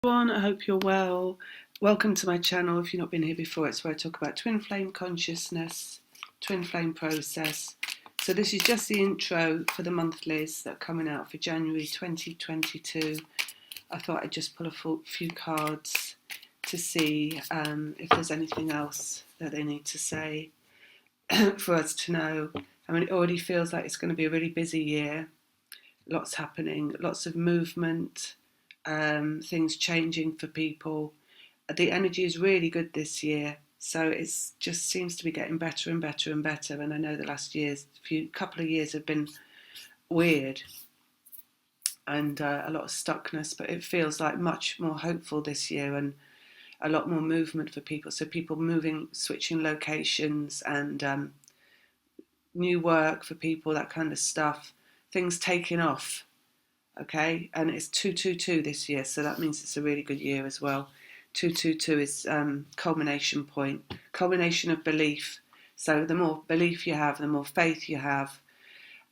Everyone, I hope you're well. Welcome to my channel. If you've not been here before, it's where I talk about twin flame consciousness, twin flame process. So this is just the intro for the monthlies that are coming out for January 2022. I thought I'd just pull a few cards to see if there's anything else that they need to say for us to know. I mean, it already feels like it's going to be a really busy year. Lots happening, lots of movement, things changing for people. The energy is really good this year, so it just seems to be getting better and better and better. And I know the last couple of years have been weird and a lot of stuckness, but it feels like much more hopeful this year and a lot more movement for people. So people moving, switching locations and new work for people, that kind of stuff. Things taking off. Okay, and it's 222 this year, so that means it's a really good year as well. 222 is culmination point, culmination of belief. So the more belief you have, the more faith you have,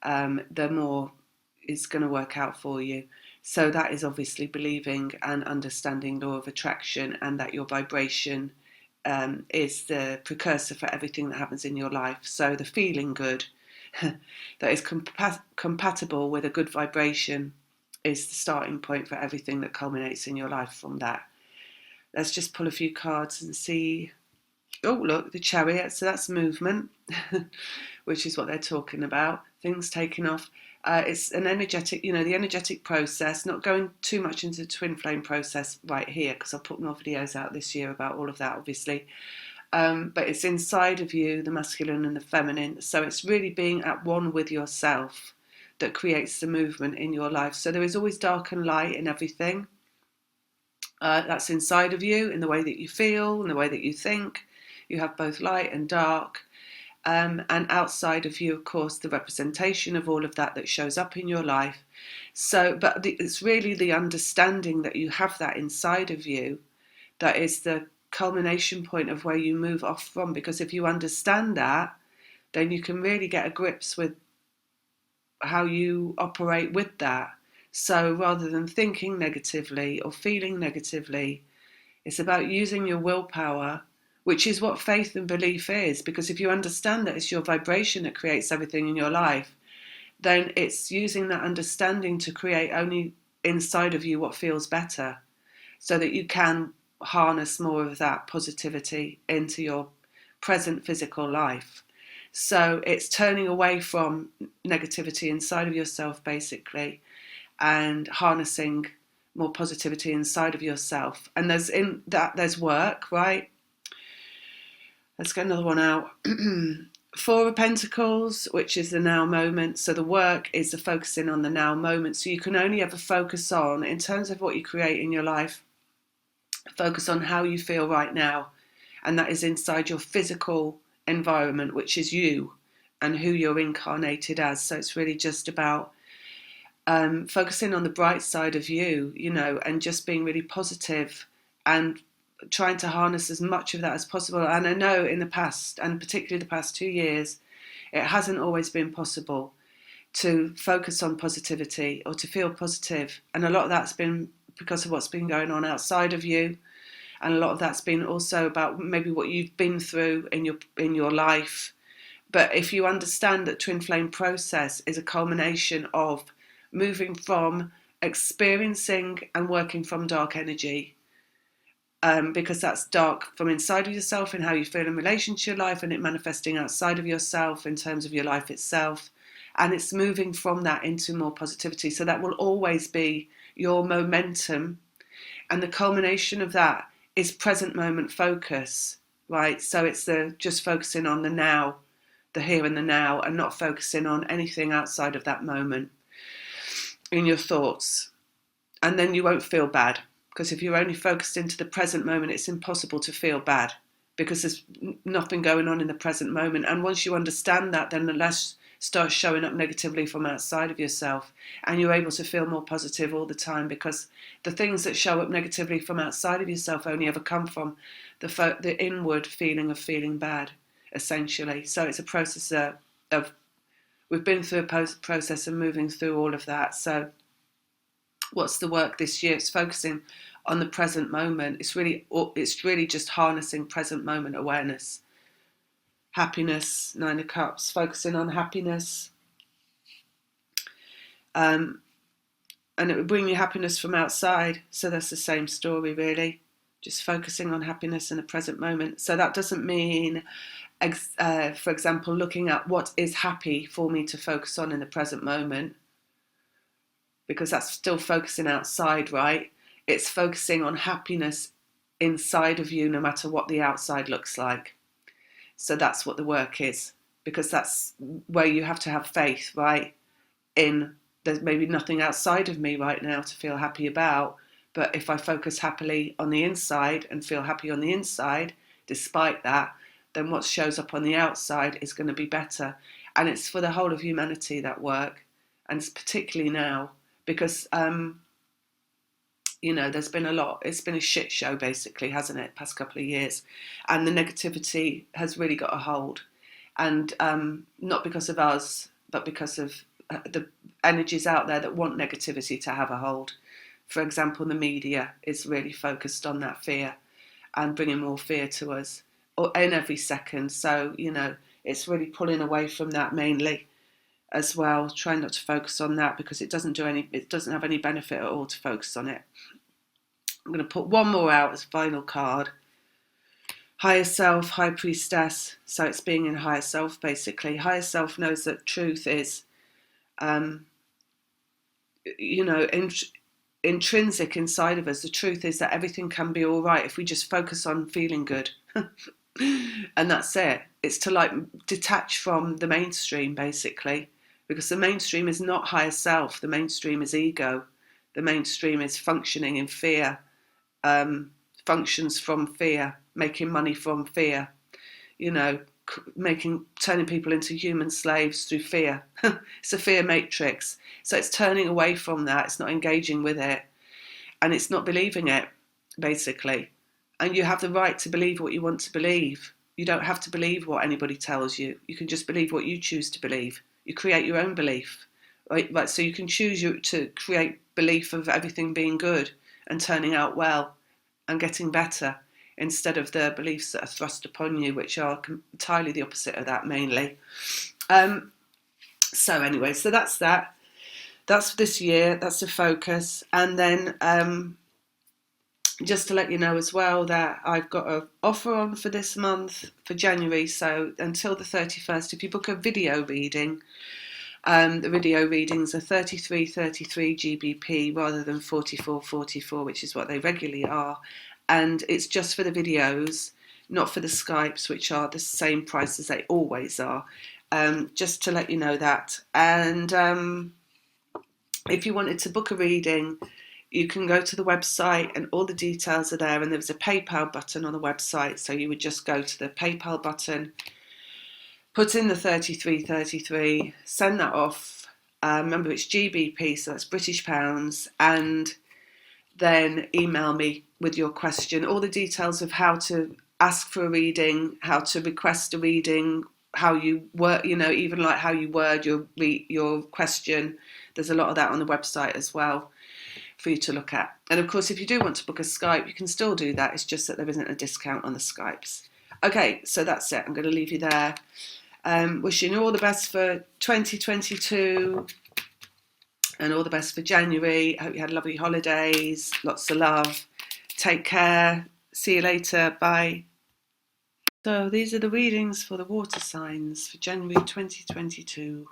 the more it's going to work out for you. So that is obviously believing and understanding law of attraction, and that your vibration is the precursor for everything that happens in your life. So the feeling good that is compatible with a good vibration is the starting point for everything that culminates in your life from that. Let's just pull a few cards and see. Oh, look, the Chariot. So that's movement, which is what they're talking about. Things taking off. It's an energetic, the energetic process. Not going too much into the twin flame process right here, because I'll put more videos out this year about all of that, obviously. But it's inside of you, the masculine and the feminine. So it's really being at one with yourself that creates the movement in your life. So there is always dark and light in everything. That's inside of you, in the way that you feel, in the way that you think. You have both light and dark. And outside of you, of course, the representation of all of that shows up in your life. So, but it's really the understanding that you have that inside of you that is the culmination point of where you move off from. Because if you understand that, then you can really get a grips with how you operate with that. So rather than thinking negatively or feeling negatively, it's about using your willpower, which is what faith and belief is. Because if you understand that it's your vibration that creates everything in your life, then it's using that understanding to create only inside of you what feels better, so that you can harness more of that positivity into your present physical life. So it's turning away from negativity inside of yourself, basically, and harnessing more positivity inside of yourself. And there's work, right? Let's get another one out. Four of Pentacles, which is the now moment. So the work is the focusing on the now moment. So you can only ever focus on, in terms of what you create in your life, focus on how you feel right now. And that is inside your physical environment, which is you and who you're incarnated as. So it's really just about focusing on the bright side of you, and just being really positive and trying to harness as much of that as possible. And I know in the past, and particularly the past 2 years, it hasn't always been possible to focus on positivity or to feel positive. And a lot of that's been because of what's been going on outside of you. And a lot of that's been also about maybe what you've been through in your life. But if you understand that twin flame process is a culmination of moving from experiencing and working from dark energy, because that's dark from inside of yourself and how you feel in relation to your life, and it manifesting outside of yourself in terms of your life itself. And it's moving from that into more positivity. So that will always be your momentum. And the culmination of that is present moment focus, right? So it's just focusing on the now, the here and the now, and not focusing on anything outside of that moment in your thoughts. And then you won't feel bad, because if you're only focused into the present moment, it's impossible to feel bad, because there's nothing going on in the present moment. And once you understand that, then the less starts showing up negatively from outside of yourself, and you're able to feel more positive all the time, because the things that show up negatively from outside of yourself only ever come from the inward feeling of feeling bad, essentially. So it's a process of we've been through a process of moving through all of that. So what's the work this year? It's focusing on the present moment. It's really just harnessing present moment awareness. Happiness, Nine of Cups, focusing on happiness. And it will bring you happiness from outside. So that's the same story, really. Just focusing on happiness in the present moment. So that doesn't mean, for example, looking at what is happy for me to focus on in the present moment, because that's still focusing outside, right? It's focusing on happiness inside of you, no matter what the outside looks like. So that's what the work is, because that's where you have to have faith, right? There's maybe nothing outside of me right now to feel happy about, but if I focus happily on the inside and feel happy on the inside, despite that, then what shows up on the outside is going to be better. And it's for the whole of humanity, that work. And it's particularly now, because, there's been a lot. It's been a shit show, basically, hasn't it, past couple of years? And the negativity has really got a hold. And not because of us, but because of the energies out there that want negativity to have a hold. For example, the media is really focused on that fear and bringing more fear to us in every second. So, it's really pulling away from that mainly as well. Trying not to focus on that, because it doesn't have any benefit at all to focus on it. I'm going to put one more out as final card. Higher Self, High Priestess. So it's being in Higher Self, basically. Higher Self knows that truth is, intrinsic inside of us. The truth is that everything can be all right if we just focus on feeling good. And that's it. It's to detach from the mainstream, basically, because the mainstream is not higher self. The mainstream is ego. The mainstream is functioning in fear, functions from fear, making money from fear, turning people into human slaves through fear. It's a fear matrix. So it's turning away from that. It's not engaging with it, and it's not believing it, basically. And you have the right to believe what you want to believe. You don't have to believe what anybody tells you. You can just believe what you choose to believe. You create your own belief, right? So you can choose to create belief of everything being good and turning out well and getting better, instead of the beliefs that are thrust upon you, which are entirely the opposite of that, mainly. So anyway, so that's that. That's for this year. That's the focus. And then just to let you know as well that I've got an offer on for this month, for January. So until the 31st, if you book a video reading, the video readings are 33 GBP rather than 44, which is what they regularly are. And it's just for the videos, not for the Skypes, which are the same price as they always are. Just to let you know that. And if you wanted to book a reading, you can go to the website and all the details are there. And there's a PayPal button on the website. So you would just go to the PayPal button, put in the 33, send that off. Remember, it's GBP, so that's British pounds. And then email me with your question, all the details of how to ask for a reading, how to request a reading, how you work, even like how you word your question. There's a lot of that on the website as well for you to look at. And of course, if you do want to book a Skype, you can still do that. It's just that there isn't a discount on the Skypes. Okay, so that's it. I'm going to leave you there. Wishing you all the best for 2022 and all the best for January. I hope you had lovely holidays, lots of love. Take care. See you later. Bye. So these are the readings for the water signs for January 2022.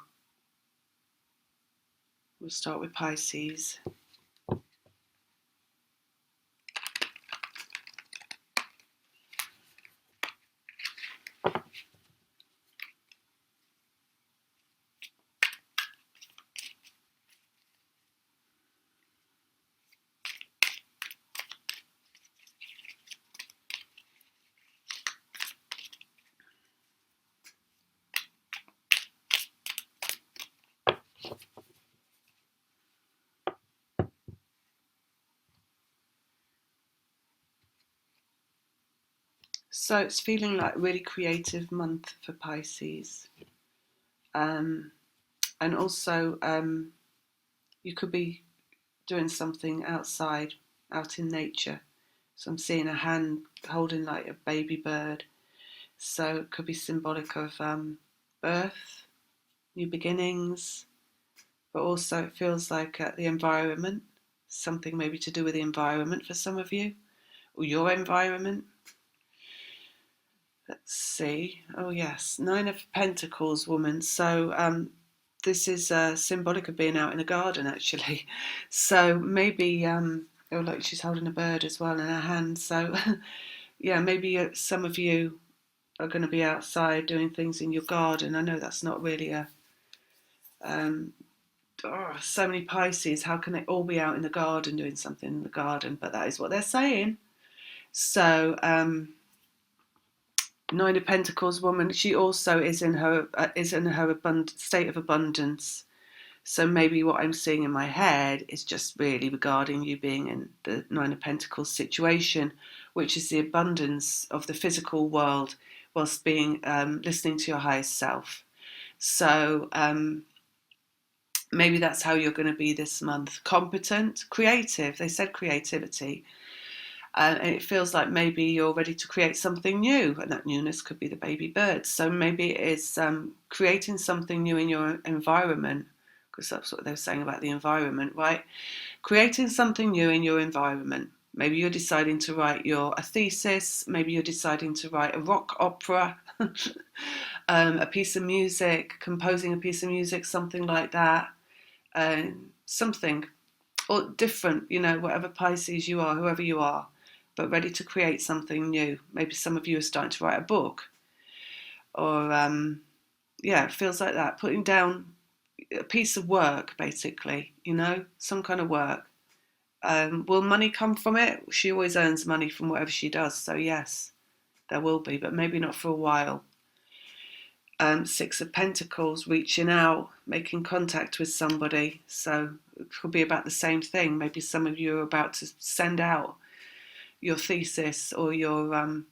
We'll start with Pisces. So it's feeling like a really creative month for Pisces. And also you could be doing something outside out in nature. So I'm seeing a hand holding like a baby bird. So it could be symbolic of birth, new beginnings, but also it feels like the environment, something maybe to do with the environment for some of you, or your environment. Let's see. Oh yes, Nine of Pentacles, woman. So this is symbolic of being out in a garden, actually. So maybe oh look, she's holding a bird as well in her hand. So yeah, maybe some of you are going to be outside doing things in your garden. I know that's not really a so many Pisces. How can they all be out in the garden doing something in the garden? But that is what they're saying. So Nine of Pentacles woman, she also is in her state of abundance. So maybe what I'm seeing in my head is just really regarding you being in the Nine of Pentacles situation, which is the abundance of the physical world whilst being listening to your highest self. So maybe that's how you're going to be this month. Competent, creative. They said creativity. And it feels like maybe you're ready to create something new, and that newness could be the baby bird. So maybe it is creating something new in your environment, because that's what they were saying about the environment, right? Creating something new in your environment. Maybe you're deciding to write a thesis. Maybe you're deciding to write a rock opera, a piece of music, composing a piece of music, something like that. Something or different, whatever Pisces you are, whoever you are, but ready to create something new. Maybe some of you are starting to write a book, or it feels like that. Putting down a piece of work, basically, some kind of work. Will money come from it? She always earns money from whatever she does, so yes, there will be, but maybe not for a while. Six of Pentacles, reaching out, making contact with somebody. So it could be about the same thing. Maybe some of you are about to send out your thesis or your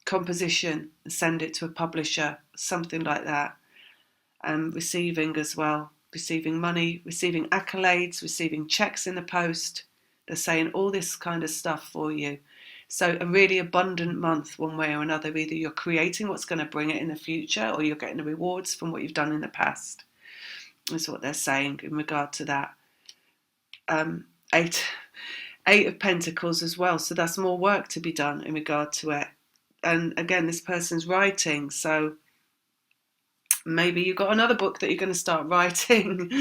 composition and send it to a publisher, something like that. Receiving as well, receiving money, receiving accolades, receiving checks in the post. They're saying all this kind of stuff for you. So a really abundant month one way or another. Either you're creating what's going to bring it in the future, or you're getting the rewards from what you've done in the past. That's what they're saying in regard to that. Eight of Pentacles as well. So that's more work to be done in regard to it. And again, this person's writing. So maybe you've got another book that you're going to start writing.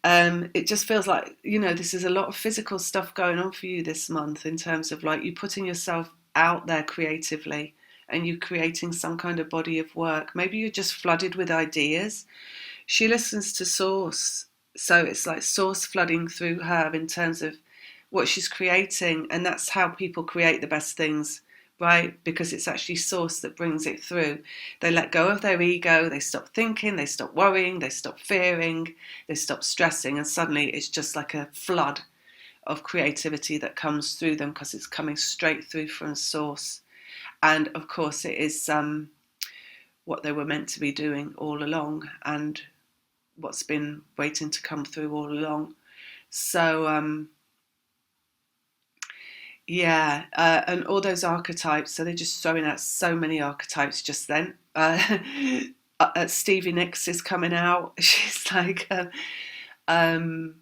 It just feels like, this is a lot of physical stuff going on for you this month in terms of like you putting yourself out there creatively and you creating some kind of body of work. Maybe you're just flooded with ideas. She listens to source. So it's like source flooding through her in terms of what she's creating. And that's how people create the best things, right? Because it's actually source that brings it through. They let go of their ego, they stop thinking, they stop worrying, they stop fearing, they stop stressing, and suddenly it's just like a flood of creativity that comes through them because it's coming straight through from source. And of course it is what they were meant to be doing all along and what's been waiting to come through all along. So and all those archetypes, so they're just throwing out so many archetypes just then. Stevie Nicks is coming out. She's like, what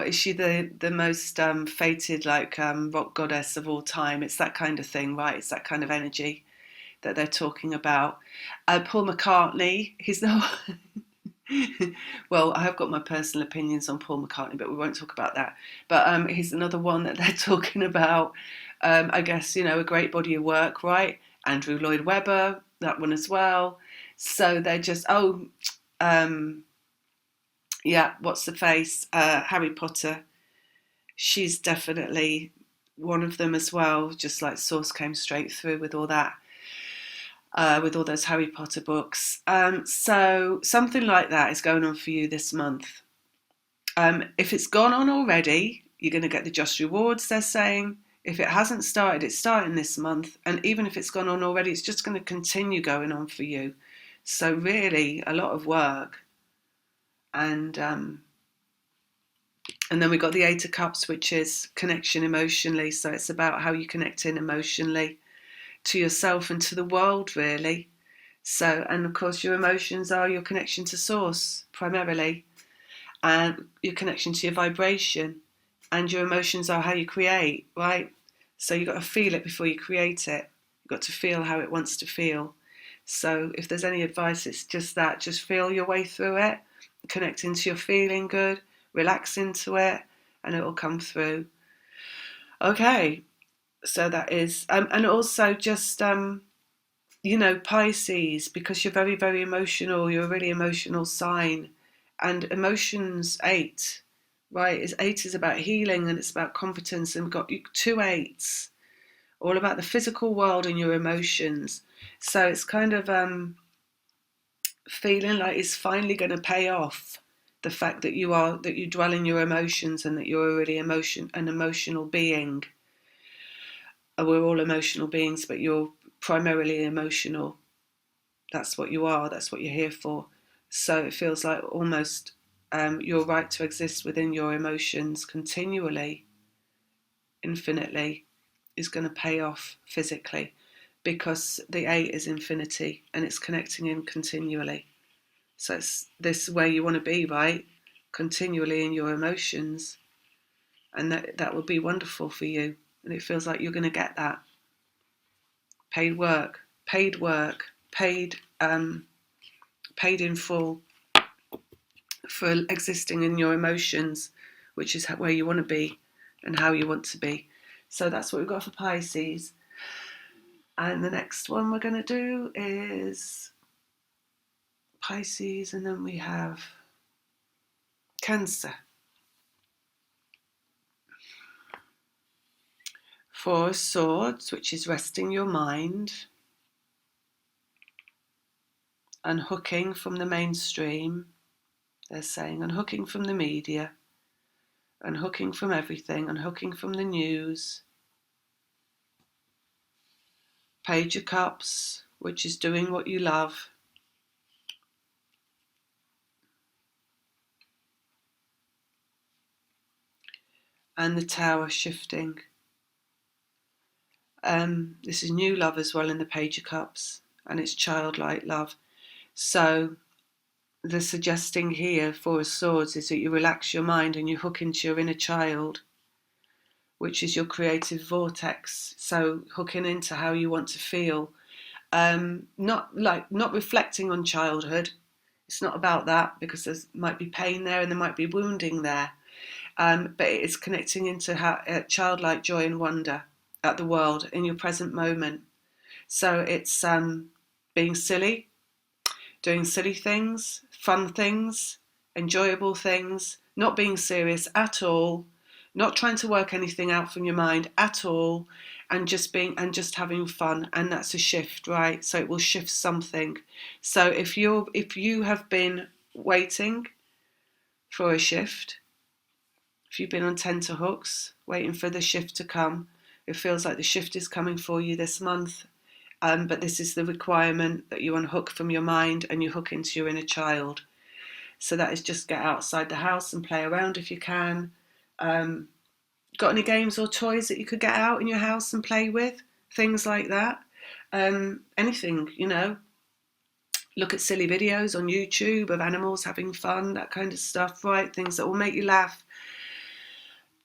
is she, the most fated, like, rock goddess of all time? It's that kind of thing, right? It's that kind of energy that they're talking about. Paul McCartney, he's not... Well, I have got my personal opinions on Paul McCartney, but we won't talk about that. But he's another one that they're talking about. I guess, a great body of work, right? Andrew Lloyd Webber, that one as well. So they're just, what's the face? Harry Potter. She's definitely one of them as well. Just like source came straight through with all that. With all those Harry Potter books. So something like that is going on for you this month. If it's gone on already, you're going to get the just rewards, they're saying. If it hasn't started, it's starting this month. And even if it's gone on already, it's just going to continue going on for you. So really, a lot of work. And And then we've got the Eight of Cups, which is connection emotionally. So it's about how you connect in emotionally to yourself and to the world, really. So, and of course, your emotions are your connection to source primarily, and your connection to your vibration, and your emotions are how you create, right? So you've got to feel it before you create it. You've got to feel how it wants to feel. So if there's any advice, it's just that, just feel your way through it, connect into your feeling good, relax into it, and it will come through. Okay, so that is, and also just, Pisces, because you're very, very emotional, you're a really emotional sign. And emotions, eight, right? Eight is about healing and it's about competence. And we've got two eights, all about the physical world and your emotions. So it's kind of feeling like it's finally going to pay off, the fact that you dwell in your emotions and that you're a really an emotional being. We're all emotional beings, but you're primarily emotional. That's what you are. That's what you're here for. So it feels like almost your right to exist within your emotions continually, infinitely, is going to pay off physically, because the eight is infinity and it's connecting in continually. So it's this where you want to be, right? Continually in your emotions, and that will be wonderful for you. And it feels like you're going to get that paid work, paid paid in full for existing in your emotions, which is where you want to be and how you want to be. So that's what we've got for Pisces. And the next one we're going to do is Pisces, and then we have Cancer. Four of Swords, which is resting your mind, unhooking from the mainstream. They're saying unhooking from the media, unhooking from everything, unhooking from the news. Page of Cups, which is doing what you love. And the Tower shifting. This is new love as well in the Page of Cups, and it's childlike love. So the suggesting here, Four of Swords, is that you relax your mind and you hook into your inner child, which is your creative vortex. So hooking into how you want to feel, not reflecting on childhood. It's not about that, because there might be pain there and there might be wounding there. But it's connecting into childlike joy and wonder at the world in your present moment. So it's being silly, doing silly things, fun things, enjoyable things, not being serious at all, not trying to work anything out from your mind at all, and just having fun. And that's a shift, right? So it will shift something. So if you have been waiting for a shift, if you've been on tenterhooks, waiting for the shift to come, it feels like the shift is coming for you this month. But this is the requirement, that you unhook from your mind and you hook into your inner child. So that is just get outside the house and play around if you can. Got any games or toys that you could get out in your house and play with? Things like that. Anything, Look at silly videos on YouTube of animals having fun, that kind of stuff, right? Things that will make you laugh.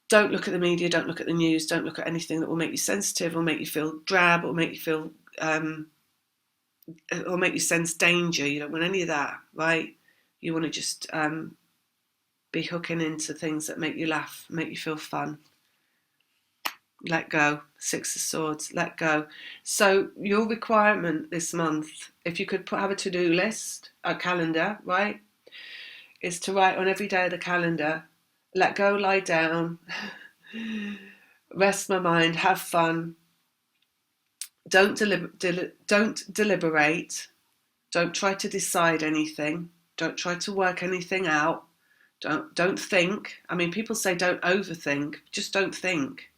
Don't look at the media, don't look at the news, don't look at anything that will make you sensitive or make you feel drab or make you feel or make you sense danger. You don't want any of that, right? You want to just be hooking into things that make you laugh, make you feel fun. Let go. Six of Swords, let go. So your requirement this month, if you could have a to-do list, a calendar, right, is to write on every day of the calendar, let go, lie down, rest my mind, have fun, don't deliberate, don't try to decide anything, don't try to work anything out, don't think. I mean, people say don't overthink, just don't think.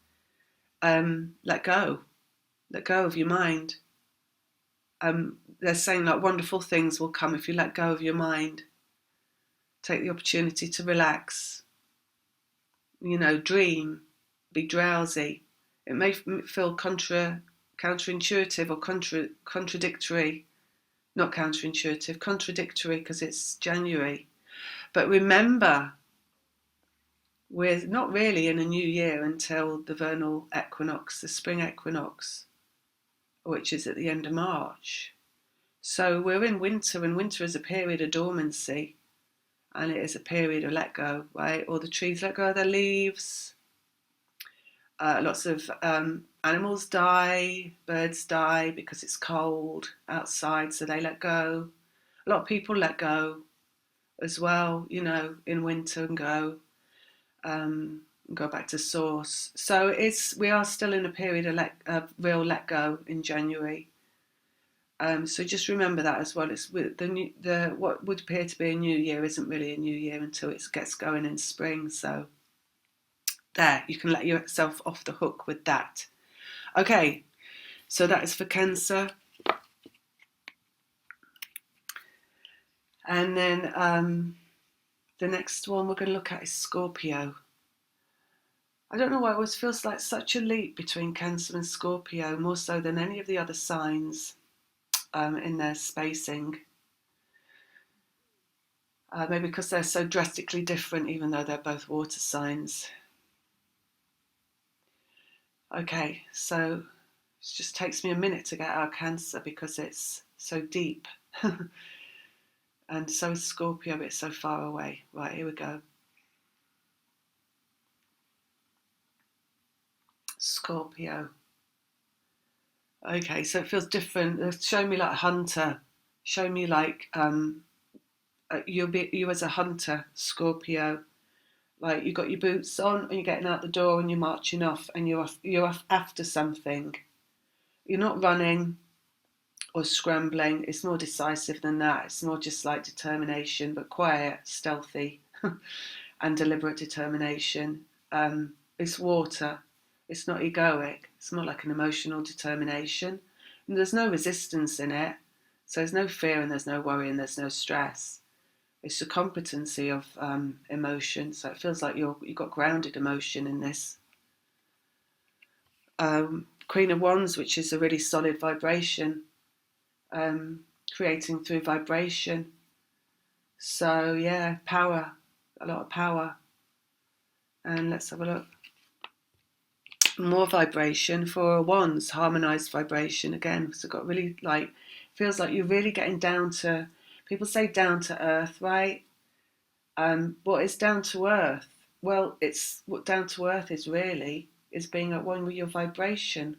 Let go of your mind. They're saying like wonderful things will come if you let go of your mind. Take the opportunity to relax. dream, be drowsy. It may feel counterintuitive or contradictory. Not counterintuitive, contradictory because it's January. But remember, we're not really in a new year until the vernal equinox, the spring equinox, which is at the end of March. So we're in winter, and winter is a period of dormancy, and it is a period of let go, right? All the trees let go of their leaves. Lots of animals die, birds die because it's cold outside, so they let go. A lot of people let go as well, in winter and go back to source. So we are still in a period of real let go in January. So just remember that as well. It's what would appear to be a new year isn't really a new year until it gets going in spring. So there, you can let yourself off the hook with that. Okay, so that is for Cancer. And then the next one we're going to look at is Scorpio. I don't know why it always feels like such a leap between Cancer and Scorpio, more so than any of the other signs in their spacing. Maybe because they're so drastically different, even though they're both water signs. Okay, so it just takes me a minute to get out of Cancer because it's so deep. And so is Scorpio, but it's so far away. Right, here we go. Scorpio. Okay, so it feels different. Show me like a hunter. Show me like you as a hunter, Scorpio. Like you got your boots on and you're getting out the door and you're marching off and you're after something. You're not running or scrambling. It's more decisive than that. It's more just like determination, but quiet, stealthy, and deliberate determination. It's water. It's not egoic. It's not like an emotional determination. And there's no resistance in it. So there's no fear and there's no worry and there's no stress. It's the competency of emotion. So it feels like you've got grounded emotion in this. Queen of Wands, which is a really solid vibration, creating through vibration. So yeah, power, a lot of power. And let's have a look. More vibration for Wands, harmonized vibration again. So got really feels like you're really getting down to. People say down to earth, right? What is down to earth? Well, it's what down to earth is really is being at one with your vibration.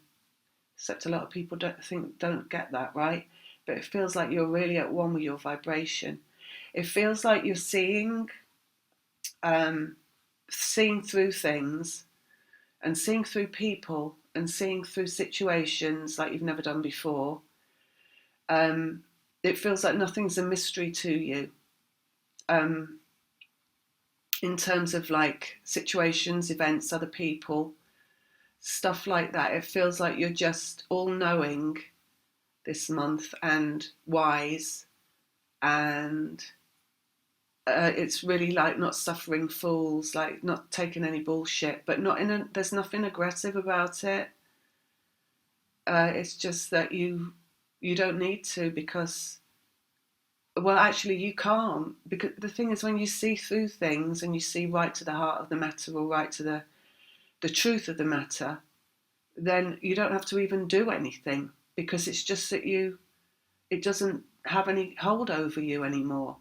Except a lot of people don't get that, right? But it feels like you're really at one with your vibration. It feels like you're seeing through things and seeing through people and seeing through situations like you've never done before. It feels like nothing's a mystery to you. In terms of like situations, events, other people, stuff like that. It feels like you're just all knowing this month and wise, and it's really like not suffering fools, like not taking any bullshit, but there's nothing aggressive about it. It's just that you don't need to, because well, actually you can't, because the thing is, when you see through things and you see right to the heart of the matter, or right to the truth of the matter, then you don't have to even do anything, because it's just that it doesn't have any hold over you anymore.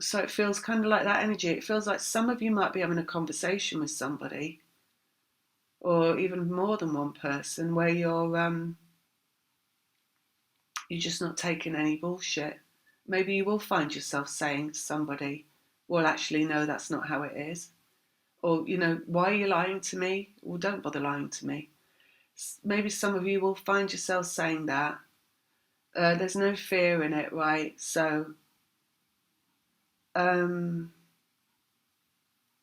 So it feels kind of like that energy. It feels like some of you might be having a conversation with somebody, or even more than one person, where you're just not taking any bullshit. Maybe you will find yourself saying to somebody, well, actually, no, that's not how it is. Or, why are you lying to me? Well, don't bother lying to me. Maybe some of you will find yourself saying that. There's no fear in it, right? So I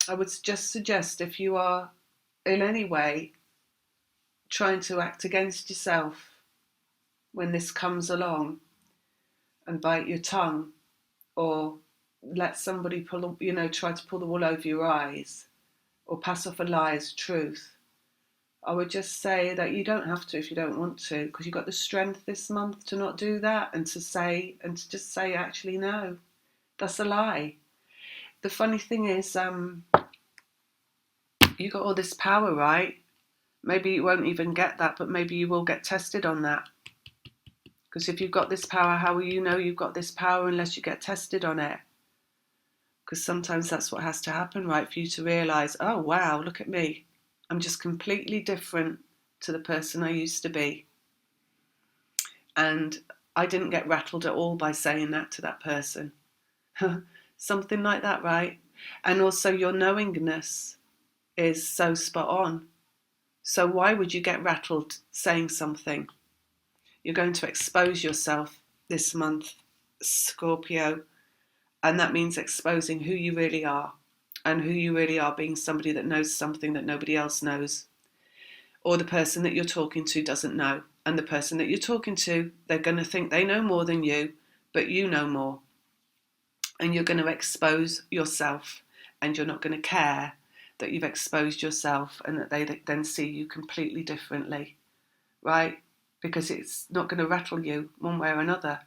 would just suggest, if you are in any way trying to act against yourself when this comes along, and bite your tongue, or let somebody try to pull the wool over your eyes or pass off a lie as truth, I would just say that you don't have to if you don't want to, because you've got the strength this month to not do that and to just say, actually, no, that's a lie. The funny thing is, you got all this power, right? Maybe you won't even get that, but maybe you will get tested on that. Because if you've got this power, how will you know you've got this power unless you get tested on it? Because sometimes that's what has to happen, right? For you to realise, oh, wow, look at me. I'm just completely different to the person I used to be. And I didn't get rattled at all by saying that to that person. Something like that, right? And also your knowingness is so spot on. So why would you get rattled saying something? You're going to expose yourself this month, Scorpio, and that means exposing who you really are, and who you really are being somebody that knows something that nobody else knows, or the person that you're talking to doesn't know. And the person that you're talking to, they're going to think they know more than you, but you know more. And you're going to expose yourself, and you're not going to care that you've exposed yourself and that they then see you completely differently, right? Because it's not going to rattle you one way or another,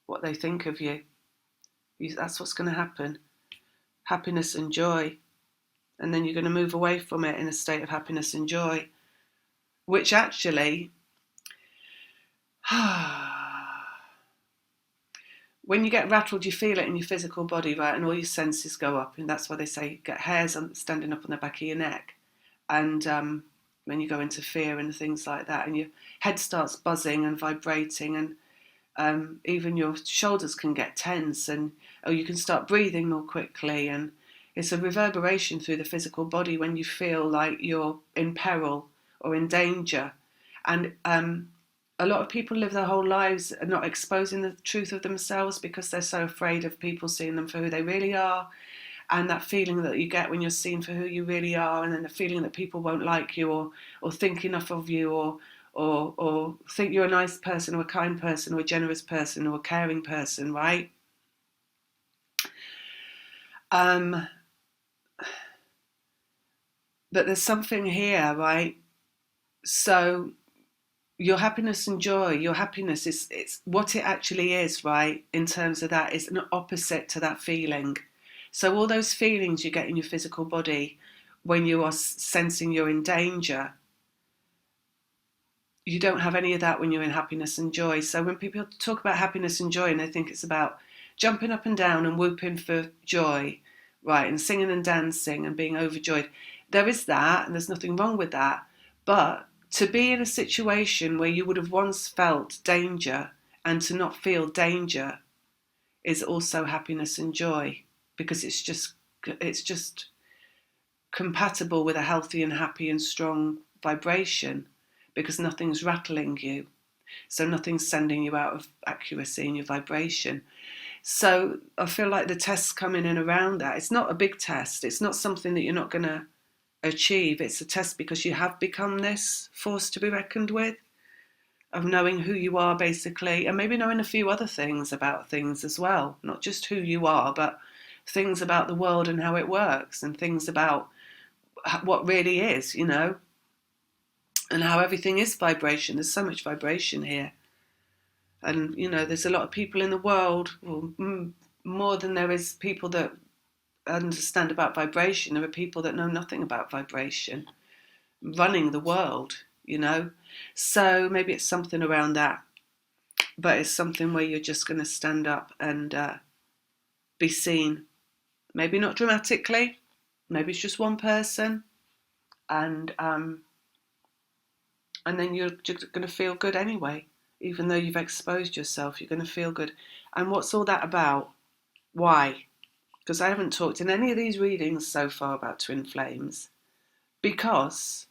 what they think of you. That's what's going to happen. Happiness and joy. And then you're going to move away from it in a state of happiness and joy, which actually, when you get rattled, you feel it in your physical body, right? And all your senses go up. And that's why they say you get hairs standing up on the back of your neck. And when you go into fear and things like that, and your head starts buzzing and vibrating, and even your shoulders can get tense, and you can start breathing more quickly. And it's a reverberation through the physical body when you feel like you're in peril or in danger. And a lot of people live their whole lives not exposing the truth of themselves because they're so afraid of people seeing them for who they really are. And that feeling that you get when you're seen for who you really are, and then the feeling that people won't like you or think enough of you or think you're a nice person or a kind person or a generous person or a caring person, right? But there's something here, right? So your happiness and joy, your happiness it's what it actually is, right? In terms of that, it's an opposite to that feeling. So all those feelings you get in your physical body when you are sensing you're in danger, you don't have any of that when you're in happiness and joy. So when people talk about happiness and joy and they think it's about jumping up and down and whooping for joy, right, and singing and dancing and being overjoyed, there is that, and there's nothing wrong with that. But to be in a situation where you would have once felt danger and to not feel danger is also happiness and joy, because it's just compatible with a healthy and happy and strong vibration, because nothing's rattling you. So nothing's sending you out of accuracy in your vibration. So I feel like the tests come in and around that. It's not a big test. It's not something that you're not going to achieve. It's a test because you have become this force to be reckoned with, of knowing who you are, basically, and maybe knowing a few other things about things as well. Not just who you are, but things about the world and how it works, and things about what really is, and how everything is vibration. There's so much vibration here. And, there's a lot of people in the world, well, more than there is people that understand about vibration. There are people that know nothing about vibration running the world, So maybe it's something around that. But it's something where you're just going to stand up and be seen. Maybe not dramatically. Maybe it's just one person. And then you're just going to feel good anyway. Even though you've exposed yourself, you're going to feel good. And what's all that about? Why? Because I haven't talked in any of these readings so far about twin flames. Because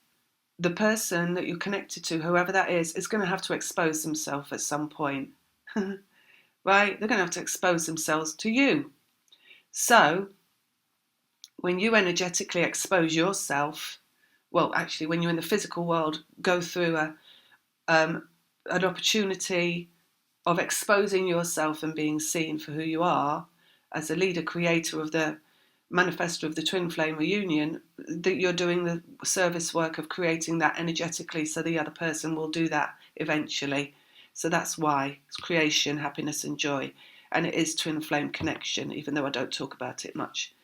the person that you're connected to, whoever that is going to have to expose themselves at some point. Right? They're going to have to expose themselves to you. So, when you energetically expose yourself, well, actually, when you're in the physical world, go through an opportunity of exposing yourself and being seen for who you are, as a leader creator of the manifesto of the twin flame reunion, that you're doing the service work of creating that energetically, so the other person will do that eventually. So that's why it's creation, happiness and joy. And it is twin flame connection, even though I don't talk about it much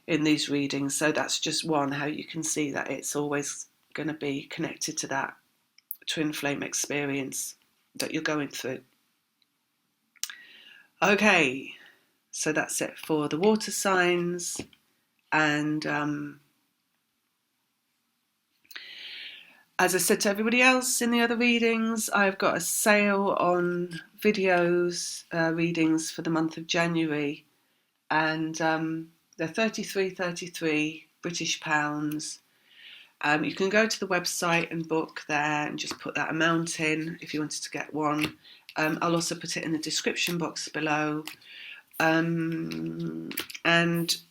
in these readings. So that's just one, how you can see that it's always going to be connected to that twin flame experience that you're going through. Okay, so that's it for the water signs. And as I said to everybody else in the other readings, I've got a sale on videos readings for the month of January, and they're $33.33 British pounds. You can go to the website and book there and just put that amount in if you wanted to get one. I'll also put it in the description box below. And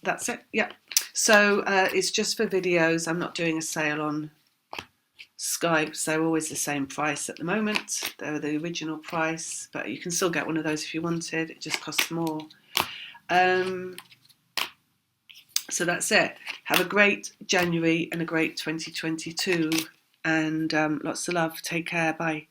that's it. Yeah. So it's just for videos. I'm not doing a sale on Skype. They're always the same price at the moment. They're the original price, but you can still get one of those if you wanted. It just costs more. So that's it. Have a great January and a great 2022, and lots of love. Take care. Bye.